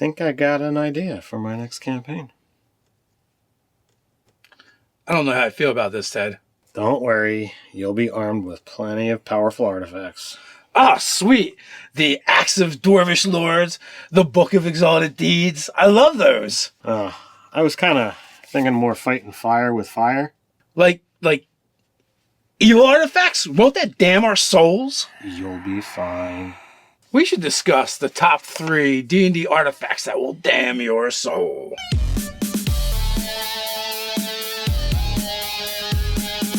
think I got an idea for my next campaign. I don't know how I feel about this, Ted. Don't worry, you'll be armed with plenty of powerful artifacts. Ah, sweet! The Axe of Dwarvish Lords, the Book of Exalted Deeds. I love those. I was kind of thinking more fighting fire with fire. Like evil artifacts? Won't that damn our souls? You'll be fine. We should discuss the top 3 D&D artifacts that will damn your soul.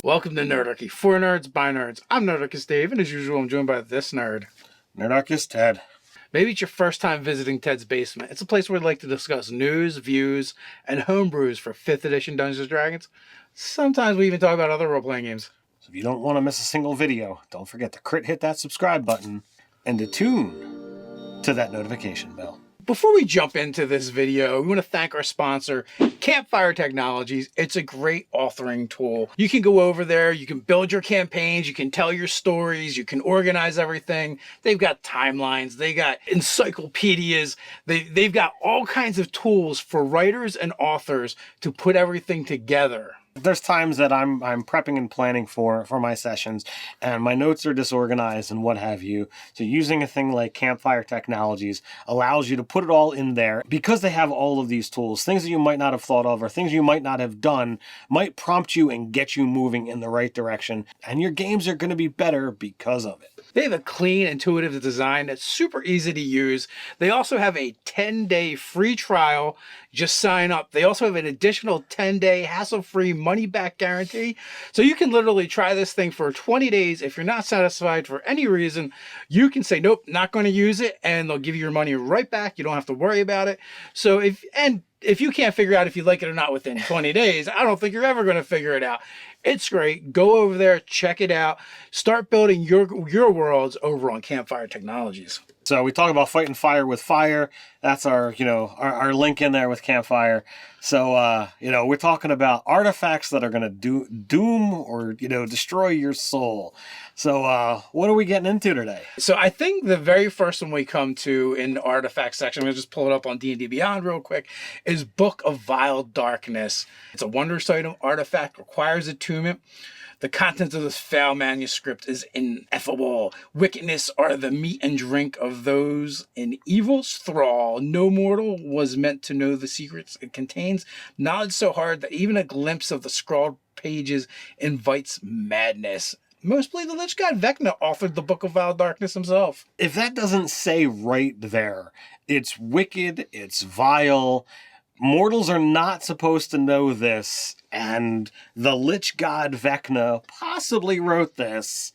Welcome to Nerdarchy. For nerds, by nerds. I'm Nerdarchy Dave, and as usual, I'm joined by this nerd. Nerdarchy Ted. Maybe it's your first time visiting Ted's Basement. It's a place where we'd like to discuss news, views, and homebrews for 5th edition Dungeons & Dragons. Sometimes we even talk about other role-playing games. So if you don't want to miss a single video, don't forget to hit that subscribe button and attune to that notification bell. Before we jump into this video, we want to thank our sponsor, Campfire Technologies. It's a great authoring tool. You can go over there, you can build your campaigns, you can tell your stories, you can organize everything. They've got timelines, they got encyclopedias, they've got all kinds of tools for writers and authors to put everything together. There's times that I'm prepping and planning for my sessions, and my notes are disorganized and what have you. So using a thing like Campfire Technologies allows you to put it all in there. Because they have all of these tools, things that you might not have thought of or things you might not have done might prompt you and get you moving in the right direction. And your games are going to be better because of it. They have a clean, intuitive design that's super easy to use. They also have a 10-day free trial. Just sign up. They also have an additional 10-day hassle-free money-back guarantee. So you can literally try this thing for 20 days. If you're not satisfied for any reason, you can say, nope, not going to use it, and they'll give you your money right back. You don't have to worry about it. So if you can't figure out if you like it or not within 20 days, I don't think you're ever going to figure it out. It's great. Go over there, check it out. Start building your worlds over on Campfire Technologies. So we talk about fighting fire with fire. That's our link in there with Campfire. So, we're talking about artifacts that are going to doom or, destroy your soul. So what are we getting into today? So I think the very first one we come to in the artifact section, I'm going to just pull it up on D&D Beyond real quick, is Book of Vile Darkness. It's a wondrous item. Artifact requires attunement. The contents of this foul manuscript is ineffable. Wickedness are the meat and drink of those in evil's thrall. No mortal was meant to know the secrets it contains. Knowledge so hard that even a glimpse of the scrawled pages invites madness. Most believe the Lich God Vecna authored the Book of Vile Darkness himself. If that doesn't say right there, it's wicked, it's vile. Mortals are not supposed to know this, and the Lich God Vecna possibly wrote this.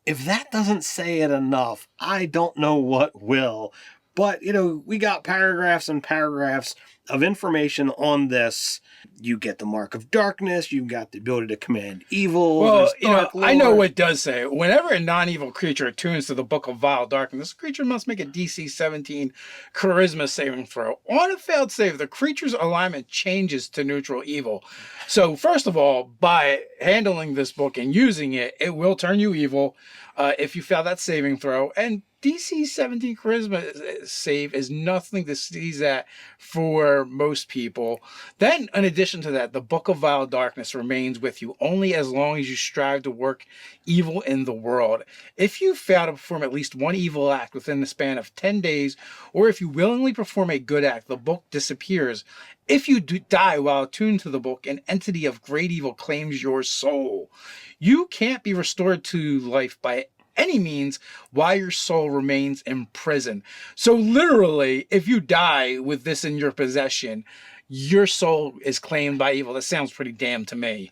If that doesn't say it enough, I don't know what will. But, we got paragraphs and paragraphs of information on this. You get the Mark of Darkness. You've got the ability to command evil. Well, I know what it does say. Whenever a non-evil creature attunes to the Book of Vile Darkness, this creature must make a DC 17 Charisma saving throw. On a failed save, the creature's alignment changes to neutral evil. So, first of all, by handling this book and using it, it will turn you evil if you fail that saving throw. And DC 17 Charisma save is nothing to sneeze at for most people. Then, in addition to that, the Book of Vile Darkness remains with you only as long as you strive to work evil in the world. If you fail to perform at least one evil act within the span of 10 days, or if you willingly perform a good act, the book disappears. If you die while attuned to the book, an entity of great evil claims your soul. You can't be restored to life by any means while your soul remains in prison. So literally, if you die with this in your possession, your soul is claimed by evil. That sounds pretty damn to me.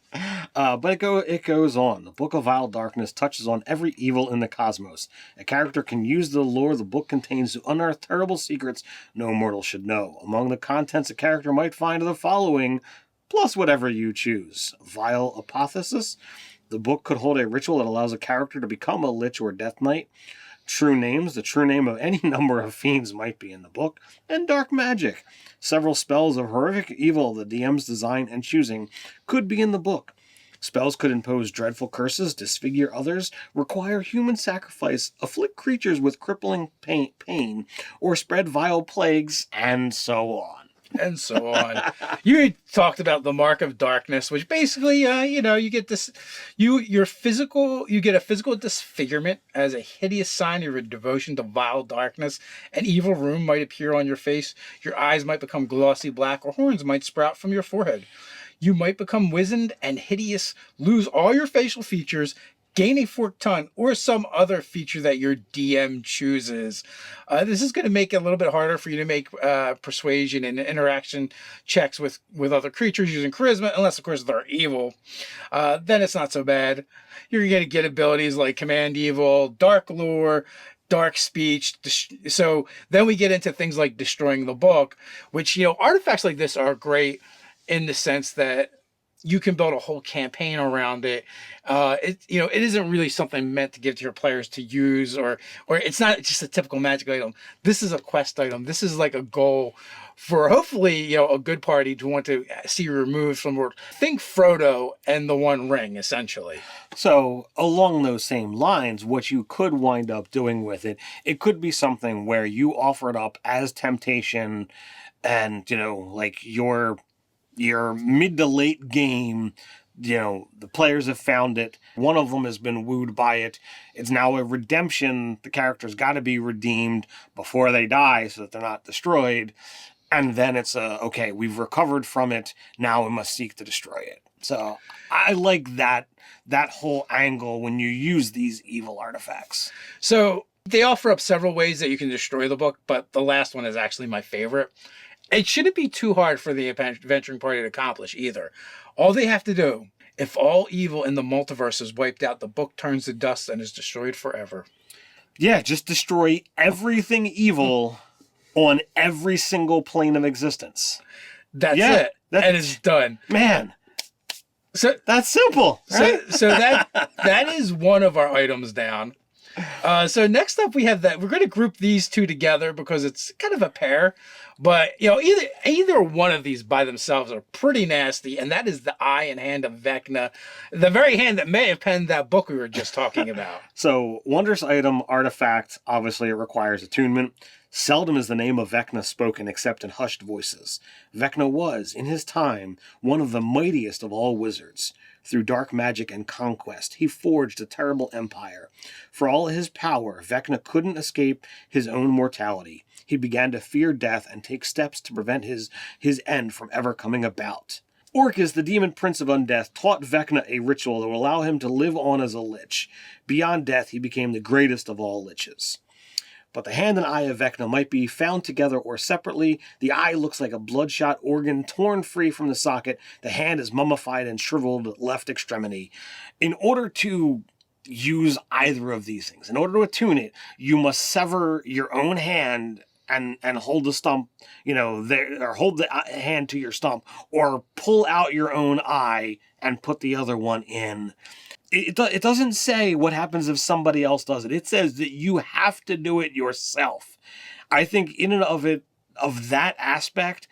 But it goes on. The Book of Vile Darkness touches on every evil in the cosmos. A character can use the lore the book contains to unearth terrible secrets no mortal should know. Among the contents a character might find are the following, plus whatever you choose. Vile Apotheosis. The book could hold a ritual that allows a character to become a Lich or Death Knight. True names. The true name of any number of fiends might be in the book. And Dark Magic. Several spells of horrific evil the DM's design and choosing could be in the book. Spells could impose dreadful curses, disfigure others, require human sacrifice, afflict creatures with crippling pain, or spread vile plagues, and so on. And so on. You talked about the mark of darkness, which basically, you get this, you get a physical disfigurement as a hideous sign of your devotion to vile darkness. An evil rune might appear on your face. Your eyes might become glossy black, or horns might sprout from your forehead. You might become wizened and hideous, lose all your facial features, gain a forked tongue, or some other feature that your DM chooses. This is going to make it a little bit harder for you to make persuasion and interaction checks with other creatures using charisma, unless, of course, they're evil. Then it's not so bad. You're going to get abilities like Command Evil, Dark Lore, Dark Speech. So then we get into things like Destroying the Book, which, artifacts like this are great in the sense that you can build a whole campaign around it. It isn't really something meant to give to your players to use, or it's not just a typical magic item. This is a quest item. This is like a goal for hopefully, a good party to want to see removed from work. Think Frodo and the One Ring, essentially. So along those same lines, what you could wind up doing with it, it could be something where you offer it up as temptation, and like your mid to late game, the players have found it. One of them has been wooed by it. It's now a redemption. The character's got to be redeemed before they die so that they're not destroyed. And then it's okay, we've recovered from it. Now we must seek to destroy it. So I like that whole angle when you use these evil artifacts. So they offer up several ways that you can destroy the book, but the last one is actually my favorite. It shouldn't be too hard for the adventuring party to accomplish either. All they have to do, if all evil in the multiverse is wiped out, the book turns to dust and is destroyed forever. Yeah, just destroy everything evil on every single plane of existence. That's it. And it's done. Man, so that's simple. Right? So that is one of our items down. So next up we have that. We're going to group these two together because it's kind of a pair. But, either one of these by themselves are pretty nasty, and that is the eye and hand of Vecna, the very hand that may have penned that book we were just talking about. So, wondrous item, artifact, obviously it requires attunement. Seldom is the name of Vecna spoken except in hushed voices. Vecna was, in his time, one of the mightiest of all wizards. Through dark magic and conquest, he forged a terrible empire. For all his power, Vecna couldn't escape his own mortality. He began to fear death and take steps to prevent his end from ever coming about. Orcus, the demon prince of undeath, taught Vecna a ritual that will allow him to live on as a lich. Beyond death, he became the greatest of all liches. But the hand and eye of Vecna might be found together or separately. The eye looks like a bloodshot organ torn free from the socket. The hand is mummified and shriveled left extremity. In order to use either of these things, in order to attune it, you must sever your own hand and hold the stump, or hold the hand to your stump, or pull out your own eye and put the other one in. It doesn't say what happens if somebody else does it. It says that you have to do it yourself. I think in and of that aspect,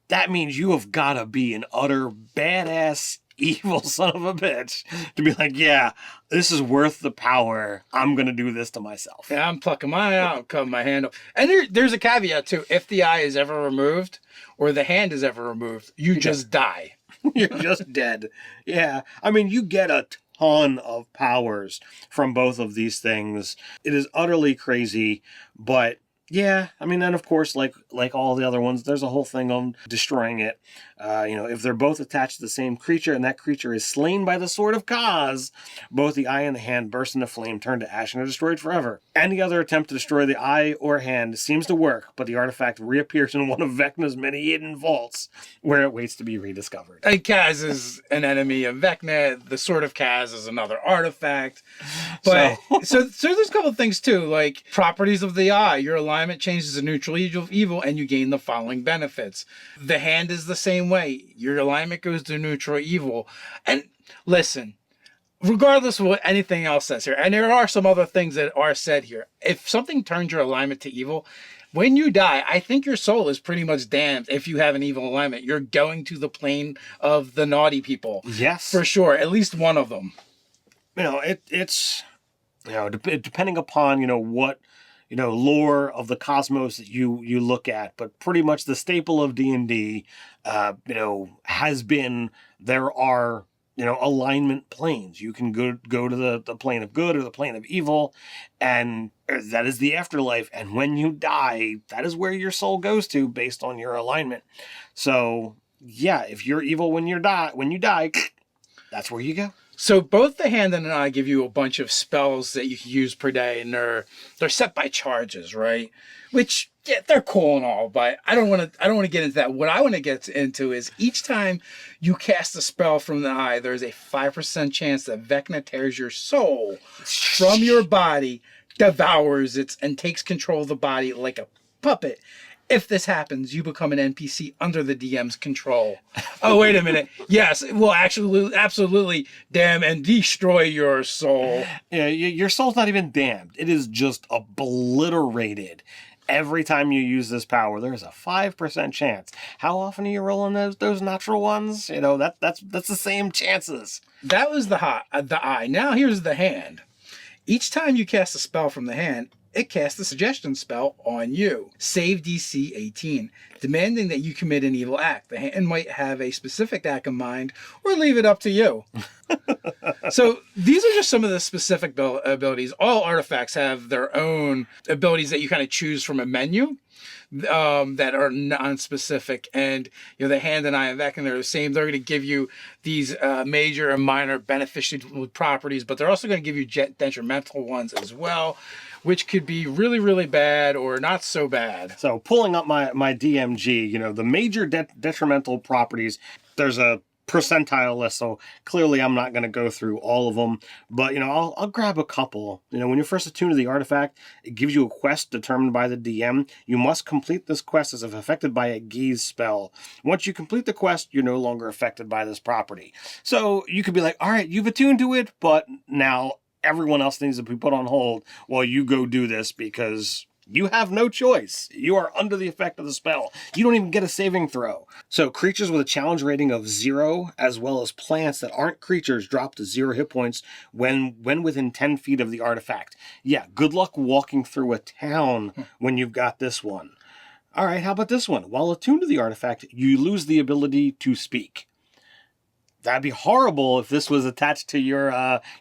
that means you have got to be an utter badass evil son of a bitch to be like, yeah, this is worth the power. I'm going to do this to myself. Yeah, I'm plucking my eye out and cutting my hand off. And there's a caveat too. If the eye is ever removed or the hand is ever removed, you just die. You're just dead. Yeah. I mean, you get a ton of powers from both of these things. It is utterly crazy, but yeah, I mean, then of course, like all the other ones, there's a whole thing on destroying it. If they're both attached to the same creature and that creature is slain by the sword of Kaz, both the eye and the hand burst into flame, turn to ash, and are destroyed forever. Any other attempt to destroy the eye or hand seems to work, but the artifact reappears in one of Vecna's many hidden vaults, where it waits to be rediscovered. And Kaz is an enemy of Vecna. The sword of Kaz is another artifact. But so there's a couple of things too, like properties of the eye. Your alignment changes to neutral evil, and you gain the following benefits. The hand is the same way. Your alignment goes to neutral evil. And listen, regardless of what anything else says here, and there are some other things that are said here, if something turns your alignment to evil, When you die, I think your soul is pretty much damned if you have an evil alignment. You're going to the plane of the naughty people. Yes. For sure. At least one of them. It's, depending upon, what, lore of the cosmos that you look at, but pretty much the staple of D&D, has been, there are, alignment planes. You can go to the plane of good or the plane of evil, and that is the afterlife. And when you die, that is where your soul goes to based on your alignment. So yeah, if you're evil when you die, that's where you go. So both the hand and an eye give you a bunch of spells that you can use per day, and they're set by charges, right? Which, yeah, they're cool and all, but I don't want to get into that. What I want to get into is each time you cast a spell from the eye, there's a 5% chance that vecna tears your soul from your body, devours it, and takes control of the body like a puppet. If this happens, you become an NPC under the DM's control. Oh, wait a minute. Yes, it will actually absolutely damn and destroy your soul. Yeah, your soul's not even damned. It is just obliterated. Every time you use this power, there's a 5% chance. How often are you rolling those natural ones? That's the same chances. That was the eye. Now here's the hand. Each time you cast a spell from the hand, it casts a suggestion spell on you. Save DC 18, demanding that you commit an evil act. The hand might have a specific act in mind, or leave it up to you. So these are just some of the specific abilities. All artifacts have their own abilities that you kind of choose from a menu. That are non-specific, and the hand and eye and vecna, they're the same. They're going to give you these major and minor beneficial properties, but they're also going to give you detrimental ones as well, which could be really, really bad or not so bad. So pulling up my DMG, the major detrimental properties, there's a percentile list, so clearly I'm not going to go through all of them, but I'll grab a couple. When you first attune to the artifact, it gives you a quest determined by the DM. You must complete this quest as if affected by a gaze spell. Once you complete the quest, you're no longer affected by this property. So you could be like, all right, you've attuned to it, but now everyone else needs to be put on hold while you go do this, because you have no choice. You are under the effect of the spell. You don't even get a saving throw. So creatures with a challenge rating of 0, as well as plants that aren't creatures, drop to 0 hit points when within 10 feet of the artifact. Yeah, good luck walking through a town when you've got this one. All right, how about this one? While attuned to the artifact, you lose the ability to speak. That'd be horrible if this was attached to your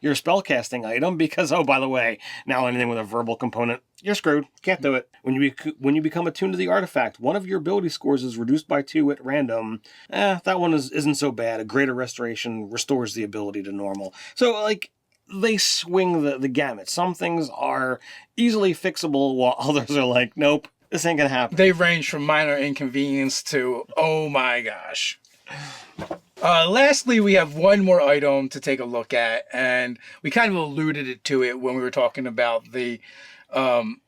spellcasting item, because, oh, by the way, now anything with a verbal component, you're screwed. Can't do it. When you become attuned to the artifact, one of your ability scores is reduced by 2 at random. That one isn't so bad. A greater restoration restores the ability to normal. So, they swing the gamut. Some things are easily fixable, while others are like, nope, this ain't gonna happen. They range from minor inconvenience to, oh my gosh. Lastly, we have one more item to take a look at, and we kind of alluded to it when we were talking about the hand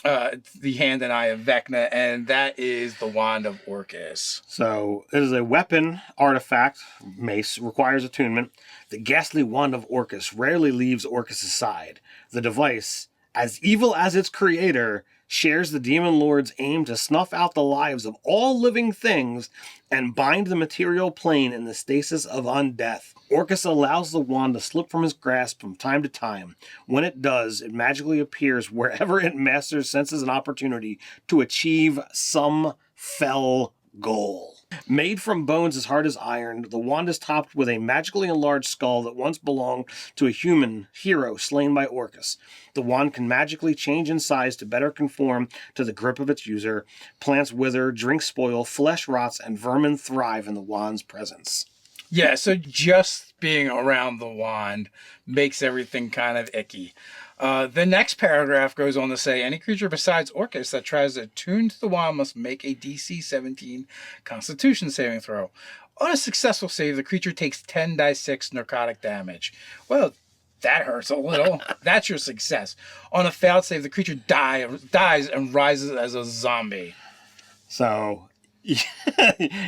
and eye of vecna, and that is the wand of orcus. So it is a weapon artifact. Mace requires attunement. The ghastly wand of orcus rarely leaves Orcus' side. The device, as evil as its creator, shares the demon lord's aim to snuff out the lives of all living things and bind the material plane in the stasis of undeath. Orcus allows the wand to slip from his grasp from time to time. When it does, it magically appears wherever it masters senses an opportunity to achieve some fell goal. Made from bones as hard as iron, the wand is topped with a magically enlarged skull that once belonged to a human hero slain by Orcus. The wand can magically change in size to better conform to the grip of its user. Plants wither, drinks spoil, flesh rots, and vermin thrive in the wand's presence. Yeah, so just being around the wand makes everything kind of icky. The next paragraph goes on to say, any creature besides Orcus that tries to attune to the wand must make a DC 17 Constitution saving throw. On a successful save, the creature takes 10 die 6 narcotic damage. Well, that hurts a little. That's your success. On a failed save, the creature dies and rises as a zombie. So,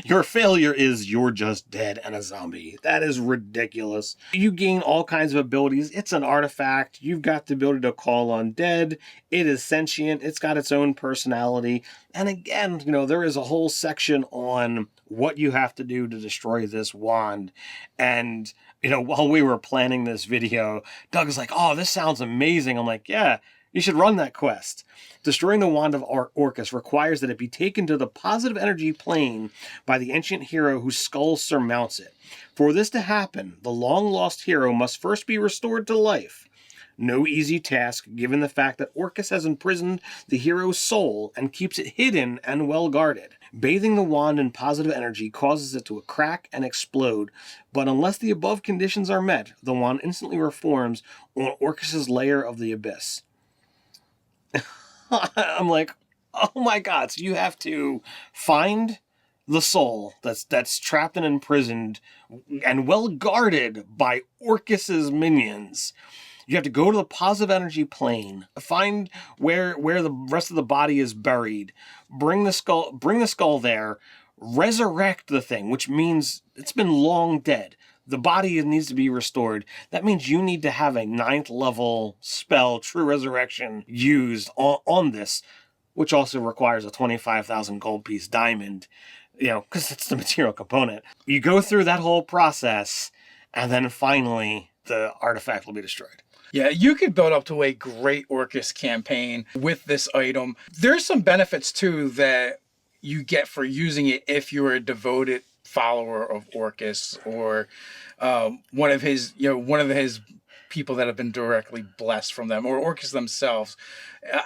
Your failure is you're just dead and a zombie. That is ridiculous. You gain all kinds of abilities. It's an artifact. You've got the ability to call undead. It is sentient. It's got its own personality. And again, there is a whole section on what you have to do to destroy this wand. And, while we were planning this video, Doug was like, oh, this sounds amazing. I'm like, yeah, you should run that quest. Destroying the Wand of Orcus requires that it be taken to the positive energy plane by the ancient hero whose skull surmounts it. For this to happen, the long-lost hero must first be restored to life. No easy task, given the fact that Orcus has imprisoned the hero's soul and keeps it hidden and well guarded. Bathing the wand in positive energy causes it to crack and explode, but unless the above conditions are met, the wand instantly reforms on Orcus's layer of the abyss. I'm like, oh my God. So you have to find the soul that's trapped and imprisoned and well guarded by Orcus's minions. You have to go to the positive energy plane, find where the rest of the body is buried, bring the skull there, resurrect the thing, which means it's been long dead. The body needs to be restored. That means you need to have a 9th level spell, True Resurrection, used on this, which also requires a 25,000 gold piece diamond, because it's the material component. You go through that whole process, and then finally the artifact will be destroyed. Yeah, you could build up to a great Orcus campaign with this item. There's some benefits too that you get for using it if you're a devoted follower of Orcus or one of his people that have been directly blessed from them, or Orcus themselves.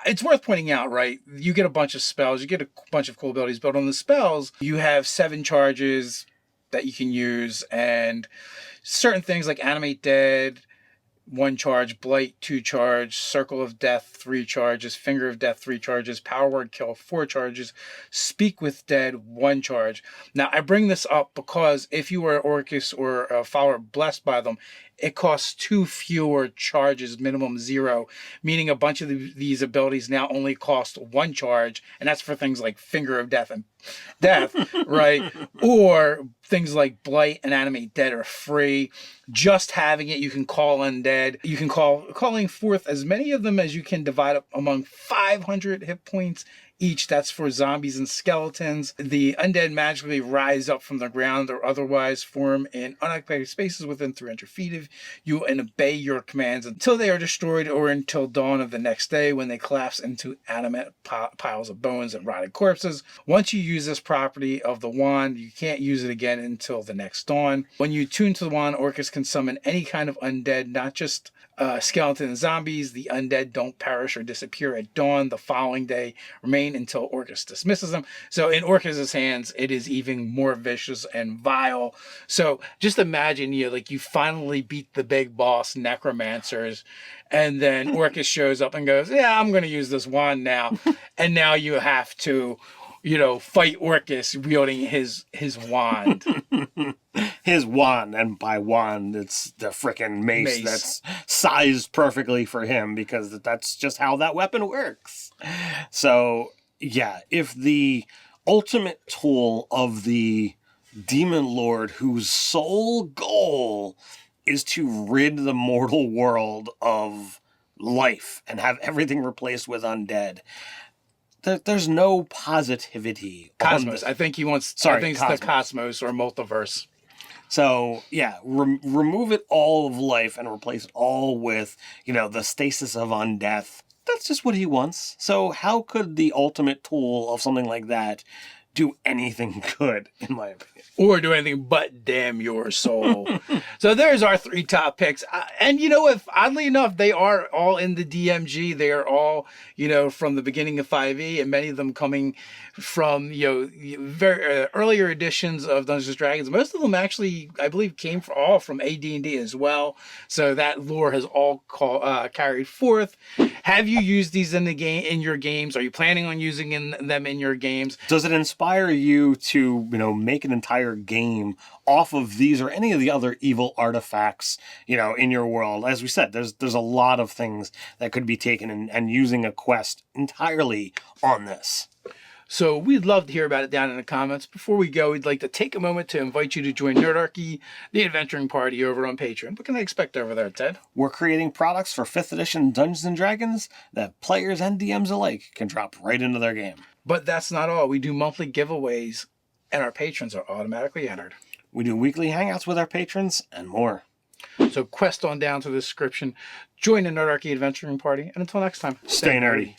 It's worth pointing out, right? You get a bunch of spells, you get a bunch of cool abilities, but on the spells, you have 7 charges that you can use, and certain things like Animate Dead, 1 charge, Blight 2 charge, Circle of Death 3 charges, Finger of Death 3 charges, Power Word Kill 4 charges, Speak with Dead 1 charge. Now I bring this up because if you are Orcus or a follower blessed by them, it costs 2 fewer charges, minimum 0, meaning a bunch of these abilities now only cost 1 charge, and that's for things like Finger of Death and Death, right? Or things like Blight and Animate Dead are free. Just having it, you can call undead. You can calling forth as many of them as you can, divide up among 500 hit points each. That's for zombies and skeletons. The undead magically rise up from the ground or otherwise form in unoccupied spaces within 300 feet of you and obey your commands until they are destroyed or until dawn of the next day, when they collapse into animate piles of bones and rotted corpses. Once you use this property of the wand, you can't use it again until the next dawn. When you tune to the wand, Orcus can summon any kind of undead, not just skeleton and zombies. The undead don't perish or disappear at dawn. The following day remain until Orcus dismisses them. So in Orcus's hands, it is even more vicious and vile. So just imagine you finally beat the big boss necromancers, and then Orcus shows up and goes, yeah, I'm going to use this wand now. And now you have to fight Orcus wielding his wand. His wand, and by wand, it's the frickin' mace that's sized perfectly for him, because that's just how that weapon works. So, yeah, if the ultimate tool of the demon lord, whose sole goal is to rid the mortal world of life and have everything replaced with undead, there's no positivity. Cosmos. I think he wants. Sorry, I think it's the Cosmos or multiverse. So yeah, remove it all of life and replace it all with the stasis of undeath. That's just what he wants. So how could the ultimate tool of something like that do anything good, in my opinion? Or do anything but damn your soul. So there's our 3 top picks. And if oddly enough, they are all in the DMG. They are all, from the beginning of 5e, and many of them coming from, very earlier editions of Dungeons and Dragons. Most of them actually, I believe, came from AD&D as well. So that lore has all carried forth. Have you used these in your games? Are you planning on using them in your games? Does it inspire you to, make an entire game off of these or any of the other evil artifacts, in your world? As we said, there's a lot of things that could be taken and using a quest entirely on this. So we'd love to hear about it down in the comments. Before we go, we'd like to take a moment to invite you to join Nerdarchy, the adventuring party over on Patreon. What can they expect over there, Ted? We're creating products for 5th edition Dungeons & Dragons that players and DMs alike can drop right into their game. But that's not all. We do monthly giveaways, and our patrons are automatically entered. We do weekly hangouts with our patrons and more. So quest on down to the description, join the Nerdarchy adventuring party, and until next time, Stay nerdy.